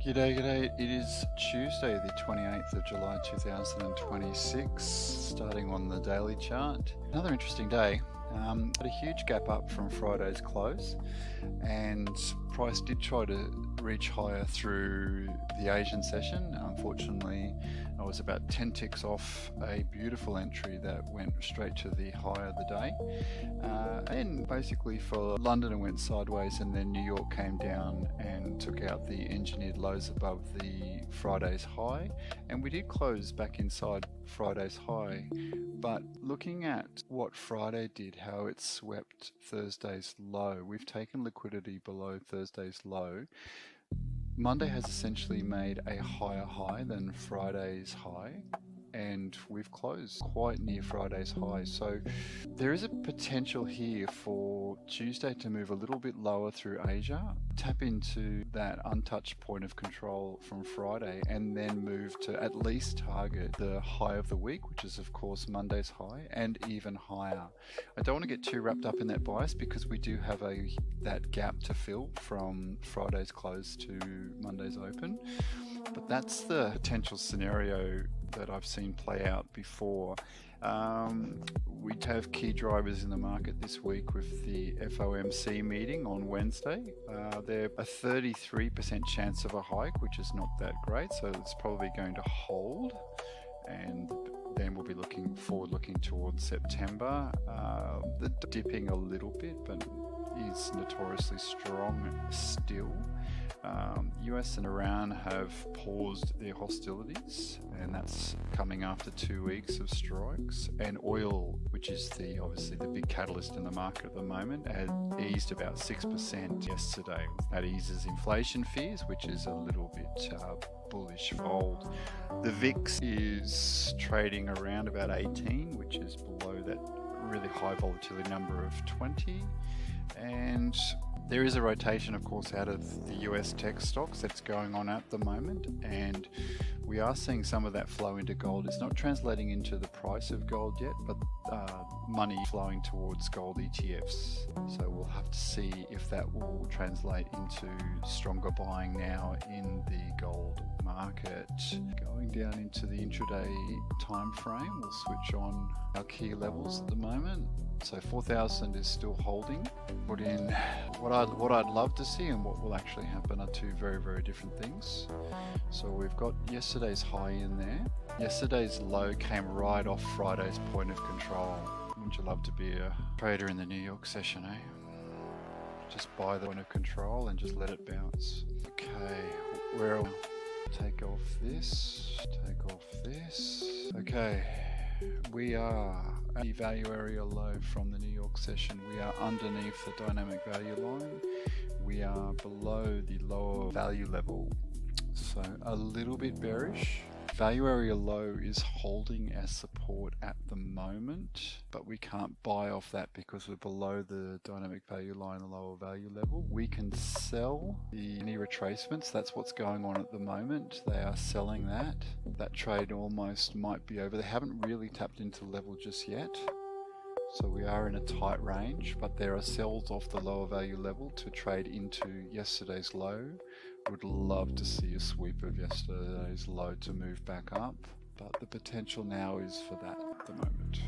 G'day, g'day. It is Tuesday, the 28th of July 2026, starting on the daily chart. Another interesting day. Had a huge gap up from Friday's close, and price did try to reach higher through the Asian session. Unfortunately, I was about 10 ticks off a beautiful entry that went straight to the high of the day. And basically for London, it went sideways, and then New York came down and took out the engineered lows above the Friday's high. And we did close back inside Friday's high. But looking at what Friday did, how it swept Thursday's low, we've taken liquidity below Thursday's low. Monday has essentially made a higher high than Friday's high, and we've closed quite near Friday's high. So there is a potential here for Tuesday to move a little bit lower through Asia, tap into that untouched point of control from Friday, and then move to at least target the high of the week, which is of course Monday's high, and even higher. I don't want to get too wrapped up in that bias because we do have that gap to fill from Friday's close to Monday's open. But that's the potential scenario that I've seen play out before. We have key drivers in the market this week with the FOMC meeting on Wednesday. They're a 33% chance of a hike, which is not that great, so it's probably going to hold. And then we'll be looking towards September. The dipping a little bit, but is notoriously strong still. US and Iran have paused their hostilities, and that's coming after 2 weeks of strikes. And oil, which is obviously the big catalyst in the market at the moment, had eased about 6% yesterday. That eases inflation fears, which is a little bit bullish fold. The VIX is trading around about 18, which is below that really high volatility number of 20. And there is a rotation, of course, out of the US tech stocks that's going on at the moment, and we are seeing some of that flow into gold. It's not translating into the price of gold yet, but money flowing towards gold ETFs. So we'll have to see if that will translate into stronger buying now in the gold market. Going down into the intraday time frame, we'll switch on our key levels at the moment. So 4,000 is still holding. Put in what I'd love to see and what will actually happen are two very, very different things. So we've got yesterday's high in there. Yesterday's low came right off Friday's point of control. Wouldn't you love to be a trader in the New York session, eh? Just buy the point of control and just let it bounce. Okay, we'll take off this. Okay. We are at the value area low from the New York session. We are underneath the dynamic value line. We are below the lower value level. So a little bit bearish. Value area low is holding as support at the moment, but we can't buy off that because we're below the dynamic value line, the lower value level. We can sell any retracements. That's what's going on at the moment. They are selling that. That trade almost might be over. They haven't really tapped into level just yet. So we are in a tight range, but there are sells off the lower value level to trade into yesterday's low. Would love to see a sweep of yesterday's low to move back up, but the potential now is for that at the moment.